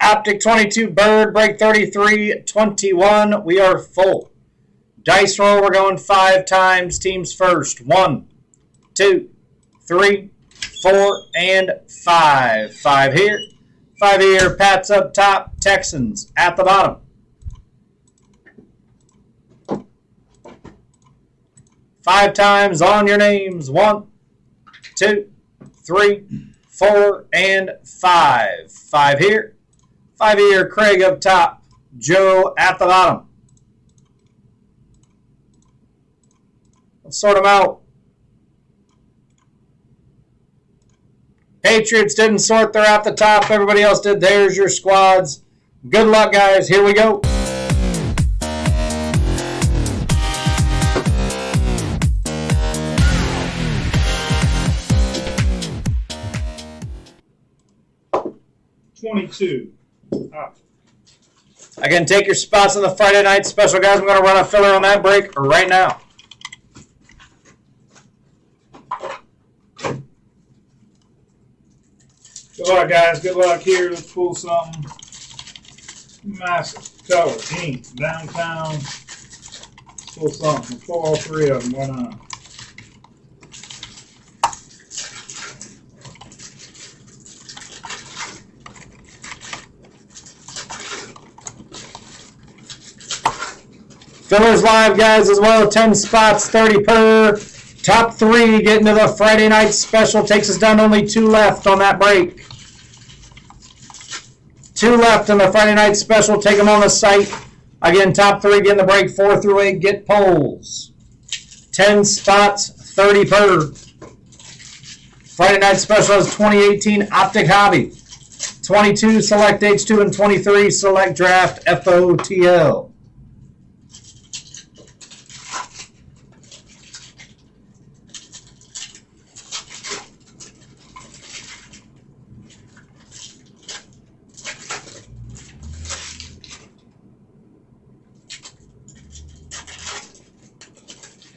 Optic 22, Bird, break 33, 21. We are full. Dice roll, we're going 5 times. Teams first. 1, 2, 3, 4, and 5. 5 here. 5 here. Pats up top. Texans at the bottom. 5 times on your names. 1, 2, 3, 4, and 5. 5 here. 5 here. Craig up top. Joe at the bottom. Let's sort them out. Patriots didn't sort. They're at the top. Everybody else did. There's your squads. Good luck, guys. Here we go. Again, take your spots on the Friday night special, guys. I'm going to run a filler on that break right now. Good luck, guys. Good luck here. Let's pull something massive. Color, ink, downtown. Let's pull something. We'll pull all 3 of them. Why not? Fillers live, guys, as well. 10 spots, 30 per. Top 3 getting to the Friday night special. Takes us down to only 2 left on that break. 2 left in the Friday night special. Take them on the site. Again, top 3 getting the break. 4 through 8 get polls. 10 spots, 30 per. Friday night special is 2018 Optic Hobby. 22 select H2 and 23 select draft FOTL.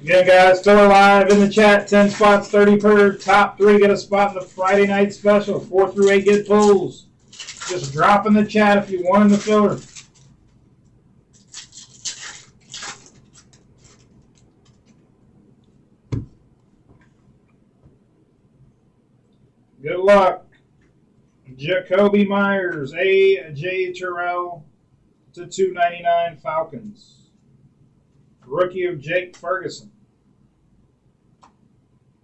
Again, guys, still alive in the chat. 10 spots, 30 per. Top 3 get a spot in the Friday night special. 4 through 8 get pulls. Just drop in the chat if you want in the filler. Good luck. Jacoby Myers, A.J. Terrell to 299 Falcons. Rookie of Jake Ferguson.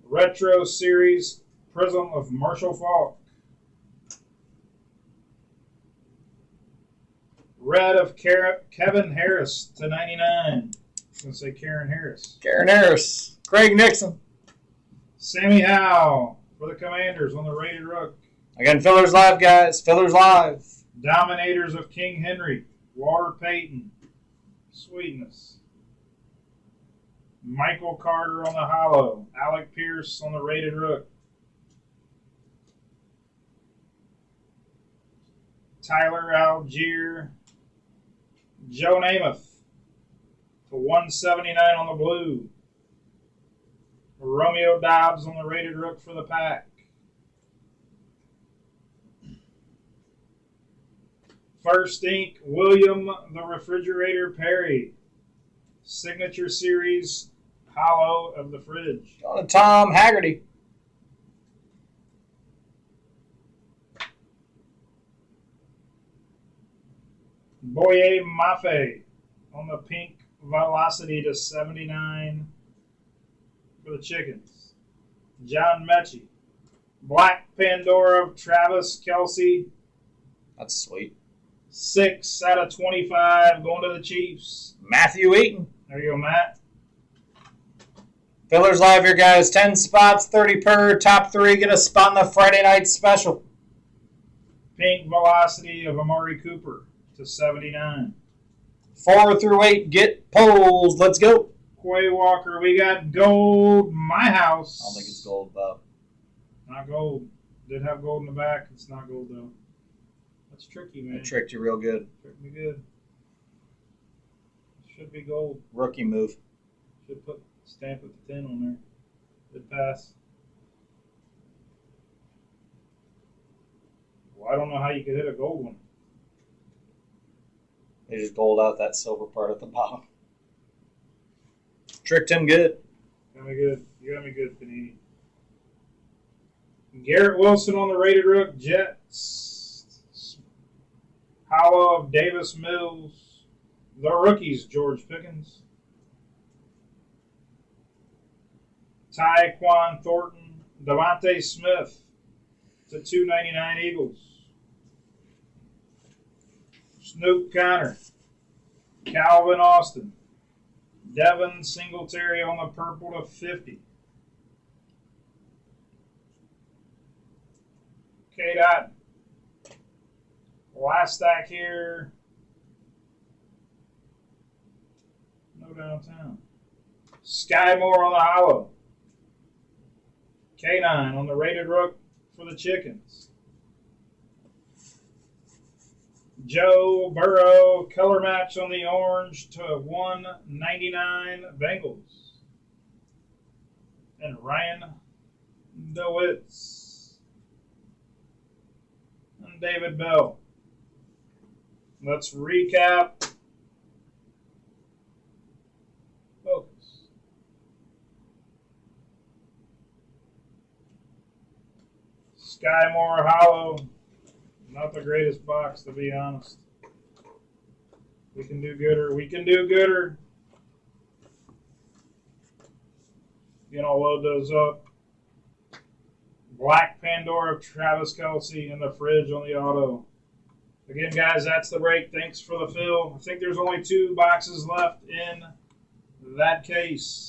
Retro Series Prism of Marshall Faulk. Red of Kevin Harris to 99. I was going to say Karen Harris. Karen Harris. Craig Nixon. Sammy Howe for the Commanders on the Rated Rook. Again, fillers live, guys. Fillers live. Dominators of King Henry. Walter Payton. Sweetness. Michael Carter on the hollow. Alec Pierce on the Rated Rook. Tyler Algier. Joe Namath to 179 on the blue. Romeo Dobbs on the Rated Rook for the pack. First ink, William the Refrigerator Perry. Signature Series hollow of the fridge. On to Tom Haggerty. Boye Mafe on the pink Velocity to 79 for the Chickens. John Mechie. Black Pandora of Travis Kelce. That's sweet. 6 out of 25 going to the Chiefs. Matthew Eaton. There you go, Matt. Fillers live here, guys. 10 spots, 30 per. Top 3 get a spot in the Friday night special. Pink Velocity of Amari Cooper to 79. 4 through 8 get polls. Let's go. Quay Walker. We got gold. My house. I don't think it's gold, Bob. Not gold. Did have gold in the back. It's not gold, though. That's tricky, man. I tricked you real good. Tricked me good. Should be gold. Rookie move. Should put stamp with the 10 on there. Good pass. Well, I don't know how you could hit a gold one. They just gold out that silver part at the bottom. Tricked him good. Got me good. You got me good, Panini. Garrett Wilson on the Rated Rook, Jets. Hollow of Davis Mills. The rookies, George Pickens. Tyquan Thornton. Devontae Smith to 299 Eagles. Snoop Conner. Calvin Austin. Devin Singletary on the purple to 50. K-Dot. Last stack here. No downtown. Sky Moore on the hollow. K9 on the Rated Rook for the Chickens. Joe Burrow color match on the orange to 199 Bengals. And Ryan DeWitz. And David Bell. Let's recap. Focus. Sky Moore Hollow. Not the greatest box, to be honest. We can do gooder. We can do gooder. I'll load those up. Black Pandora of Travis Kelce in the fridge on the auto. Again, guys, that's the break. Thanks for the fill. I think there's only 2 boxes left in that case.